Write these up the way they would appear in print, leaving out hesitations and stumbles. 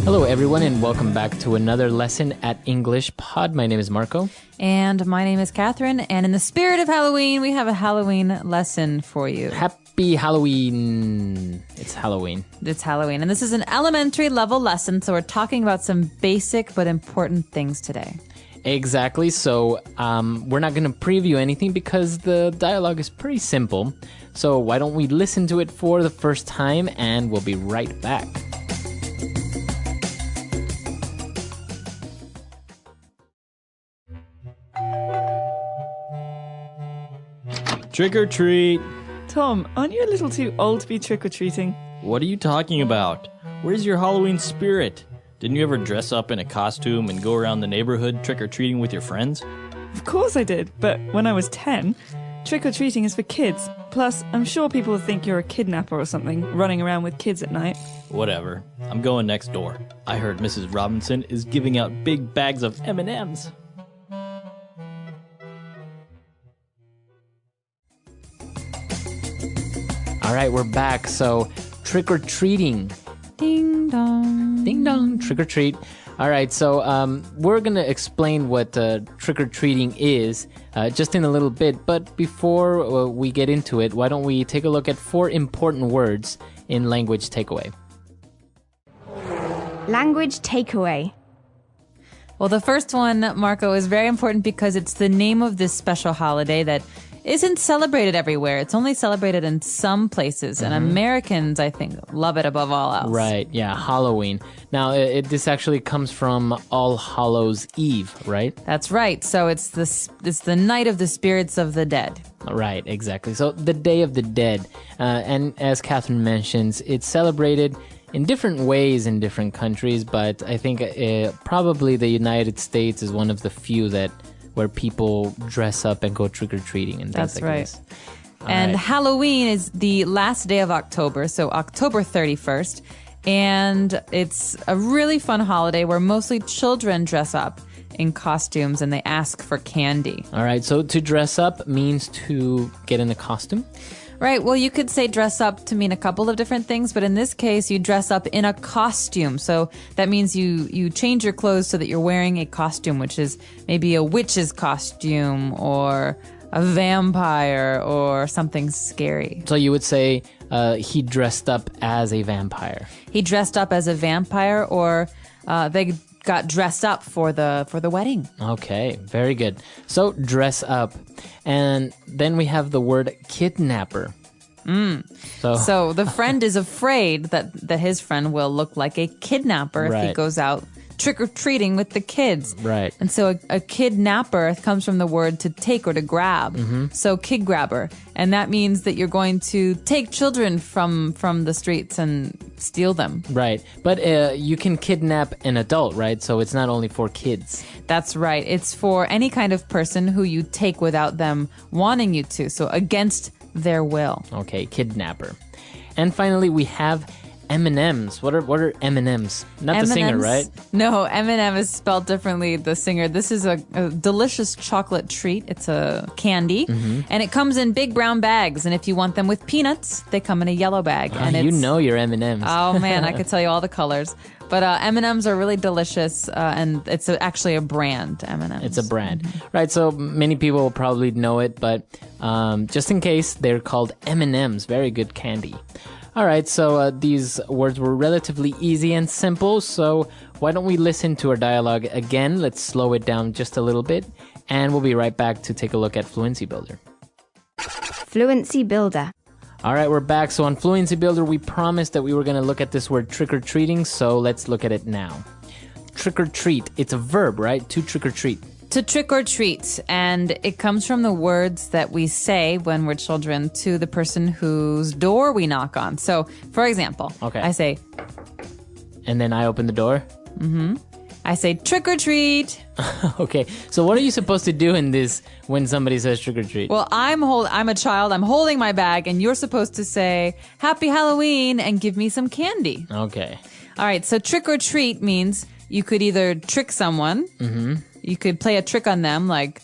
Hello, everyone, and welcome back to another lesson at English Pod. My name is Marco. And my name is Catherine. And in the spirit of Halloween, we have a Halloween lesson for you. Happy Halloween. It's Halloween. It's Halloween. And this is an elementary level lesson, so we're talking about some basic but important things today. Exactly. So we're not going to preview anything because the dialogue is pretty simple. So why don't we listen to it for the first time, and we'll be right back. Trick or treat. Tom, aren't you a little too old to be trick-or-treating? What are you talking about? Where's your Halloween spirit? Didn't you ever dress up in a costume and go around the neighborhood trick-or-treating with your friends? Of course I did, but when I was 10, trick-or-treating is for kids. Plus, I'm sure people will think you're a kidnapper or something, running around with kids at night. Whatever. I'm going next door. I heard Mrs. Robinson is giving out big bags of M&Ms. All right, we're back. So trick-or-treating. Ding dong. Ding dong, trick-or-treat. All right, so we're going to explain what trick-or-treating is just in a little bit. But before we get into it, why don't we take a look at 4 important words in language takeaway. Language takeaway. Well, the first one, Marco, is very important because it's the name of this special holiday that isn't celebrated everywhere. It's only celebrated in some places, and Americans, I think, love it above all else. Right, yeah, Halloween. Now, this actually comes from All Hallows Eve, right? That's right. So it's the night of the spirits of the dead. Right, exactly. So the Day of the Dead. And as Catherine mentions, it's celebrated in different ways in different countries, but I think probably the United States is one of the few where people dress up and go trick-or-treating and things That's like right. this. And right. Halloween is the last day of October, so October 31st. And it's a really fun holiday where mostly children dress up in costumes and they ask for candy. All right, so to dress up means to get in a costume? Right. Well, you could say dress up to mean a couple of different things, but in this case, you dress up in a costume. So that means you change your clothes so that you're wearing a costume, which is maybe a witch's costume or a vampire or something scary. So you would say he dressed up as a vampire. He dressed up as a vampire, or they got dressed up for the wedding. Okay, very good. So dress up. And then we have the word kidnapper. So the friend is afraid that his friend will look like a kidnapper if he Right. goes out trick-or-treating with the kids. Right. And so a kidnapper comes from the word to take or to grab. So kid grabber. And that means that you're going to take children from the streets and steal them. Right. But you can kidnap an adult, right? So it's not only for kids. That's right. It's for any kind of person who you take without them wanting you to. So against their will. Okay, kidnapper. And finally, we have M&Ms. What are M&Ms? Not the singer, M&Ms? right? No, M&M is spelled differently, the singer. This is a delicious chocolate treat. It's a candy, and it comes in big brown bags. And if you want them with peanuts, they come in a yellow bag. And You know your M&Ms. Oh, man, I could tell you all the colors. But M&Ms are really delicious, and it's actually a brand, M&Ms. It's a brand. Right, so many people will probably know it, but just in case, they're called M&Ms. Very good candy. All right, so these words were relatively easy and simple, so why don't we listen to our dialogue again? Let's slow it down just a little bit, and we'll be right back to take a look at Fluency Builder. Fluency builder. All right, we're back. So on Fluency Builder, we promised that we were going to look at this word trick-or-treating, so let's look at it now. Trick-or-treat, it's a verb, right? To trick-or-treat. To trick or treat, and it comes from the words that we say when we're children to the person whose door we knock on. So, for example, Okay. I say, And then I open the door. I say trick or treat. Okay, so what are you supposed to do in this when somebody says trick-or-treat? Well, I'm a child. I'm holding my bag, and you're supposed to say Happy Halloween and give me some candy. Okay. All right. So trick or treat means you could either trick someone. You could play a trick on them, like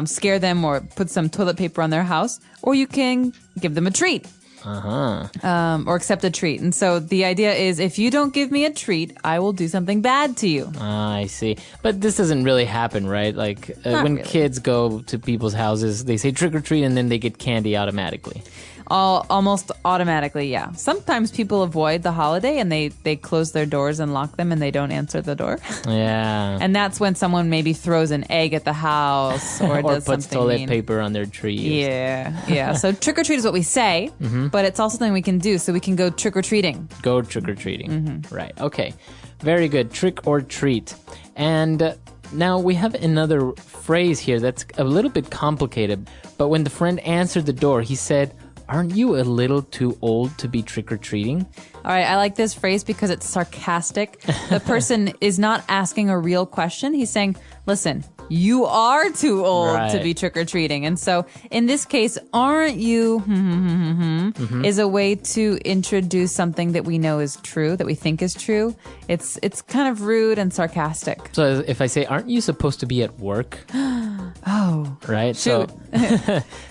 scare them or put some toilet paper on their house, or you can give them a treat. or accept a treat. And so the idea is if you don't give me a treat, I will do something bad to you. I see. But this doesn't really happen, right? Like Not when really. kids go to people's houses, they say trick or treat and then they get candy automatically. Almost automatically, yeah. Sometimes people avoid the holiday and they close their doors and lock them and they don't answer the door. Yeah. And that's when someone maybe throws an egg at the house or, or does puts something toilet mean. paper on their tree. Yeah. So trick or treat is what we say, but it's also something we can do. So we can go trick or treating. Go trick or treating. Right. Okay. Very good. Trick or treat. And now we have another phrase here that's a little bit complicated. But when the friend answered the door, he said, "Aren't you a little too old to be trick or treating?" All right, I like this phrase because it's sarcastic. The person is not asking a real question. He's saying, listen, you are too old to Right. be trick-or-treating. And so in this case, aren't you is a way to introduce something that we know is true, that we think is true. It's kind of rude and sarcastic. So if I say, "Aren't you supposed to be at work?" Oh, Right? shoot.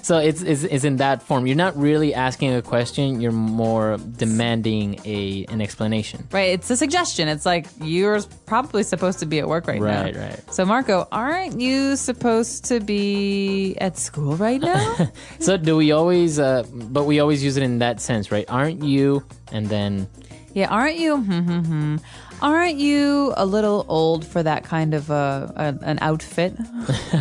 So it's in that form. You're not really asking a question. You're more demanding an explanation. Right, it's a suggestion. It's like, you're probably supposed to be at work right now. Right. So Marco, aren't you supposed to be at school right now? So do we always, but we always use it in that sense, right? Aren't you? And then, Yeah, aren't you? Aren't you a little old for that kind of an outfit?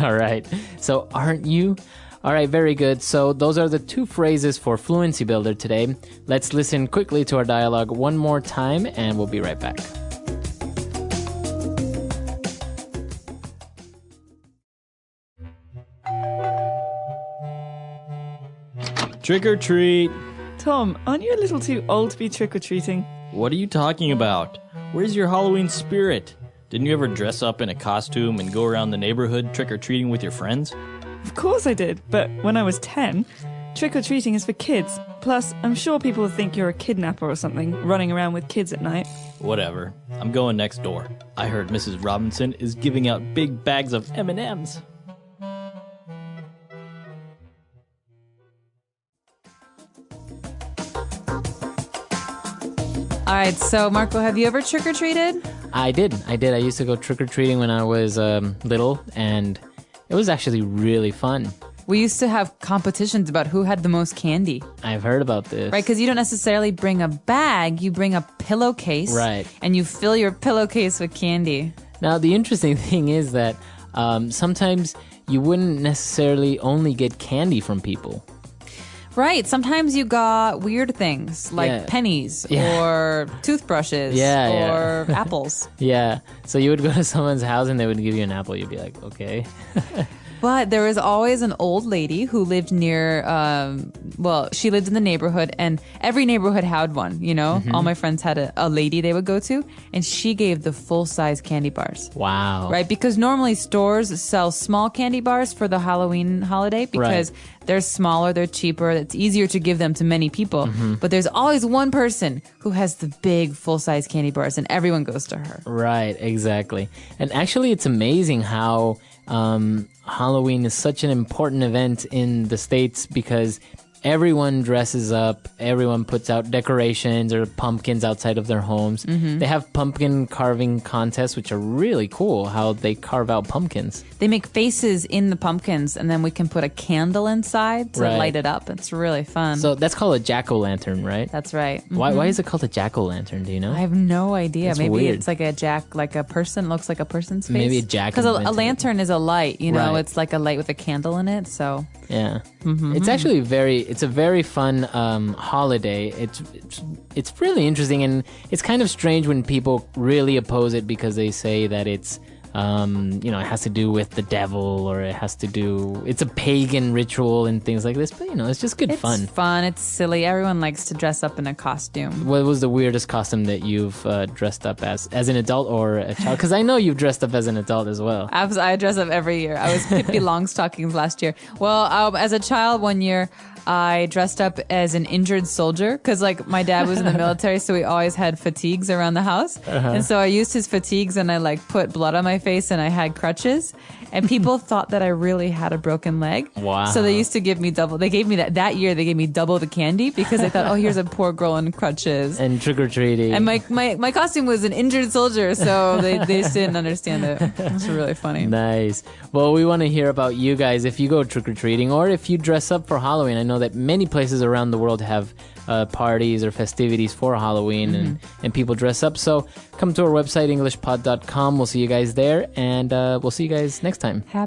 all right. So aren't you? All right, very good. So those are the two phrases for Fluency Builder today. Let's listen quickly to our dialogue one more time and we'll be right back. Trick or treat. Tom, aren't you a little too old to be trick-or-treating? What are you talking about? Where's your Halloween spirit? Didn't you ever dress up in a costume and go around the neighborhood trick-or-treating with your friends? Of course I did, but when I was 10, trick-or-treating is for kids. Plus, I'm sure people will think you're a kidnapper or something, running around with kids at night. Whatever. I'm going next door. I heard Mrs. Robinson is giving out big bags of M&Ms. All right, so Marco, have you ever trick-or-treated? I did. I used to go trick-or-treating when I was little, and it was actually really fun. We used to have competitions about who had the most candy, I've heard about this. right? Because you don't necessarily bring a bag, you bring a pillowcase. Right. And you fill your pillowcase with candy. Now, the interesting thing is that sometimes you wouldn't necessarily only get candy from people. Right. Sometimes you got weird things like Yeah. pennies Yeah. or toothbrushes Yeah. or apples. Yeah. So you would go to someone's house and they would give you an apple. You'd be like, okay. But there was always an old lady who lived near, she lived in the neighborhood, and every neighborhood had one, you know? All my friends had a lady they would go to, and she gave the full-size candy bars. Wow. Right? Because normally stores sell small candy bars for the Halloween holiday because they're smaller, they're cheaper, it's easier to give them to many people. But there's always one person who has the big full-size candy bars, and everyone goes to her. Right, exactly. And actually, it's amazing how Halloween is such an important event in the States because everyone dresses up, everyone puts out decorations or pumpkins outside of their homes. They have pumpkin carving contests, which are really cool, how they carve out pumpkins. They make faces in the pumpkins, and then we can put a candle inside to Right. light it up. It's really fun. So that's called a jack-o'-lantern, right? That's right. Why is it called a jack-o'-lantern, do you know? I have no idea. It's Maybe weird. it's like a person, looks like a person's face. Maybe a jack Because a invented it. lantern is a light, you know, Right. it's like a light with a candle in it. So Yeah, it's actually it's a very fun holiday. It's really interesting, and it's kind of strange when people really oppose it because they say that it's it has to do with the devil or it's a pagan ritual and things like this. But it's just good it's fun. It's silly. Everyone likes to dress up in a costume. What was the weirdest costume that you've dressed up as an adult or a child? Because I know you've dressed up as an adult as well. I dress up every year. I was Pippi Longstockings last year. Well, as a child, one year I dressed up as an injured soldier because, like, my dad was in the military, so we always had fatigues around the house, and so I used his fatigues and I put blood on my face face and I had crutches, and people thought that I really had a broken leg. Wow. So they used to give me double. They gave me that year. They gave me double the candy because they thought, oh, here's a poor girl in crutches. And trick-or-treating. And my costume was an injured soldier, so they just didn't understand it. It's really funny. Nice. Well, we want to hear about you guys if you go trick-or-treating or if you dress up for Halloween. I know that many places around the world have parties or festivities for Halloween and people dress up. So come to our website, englishpod.com. We'll see you guys there, and we'll see you guys next time.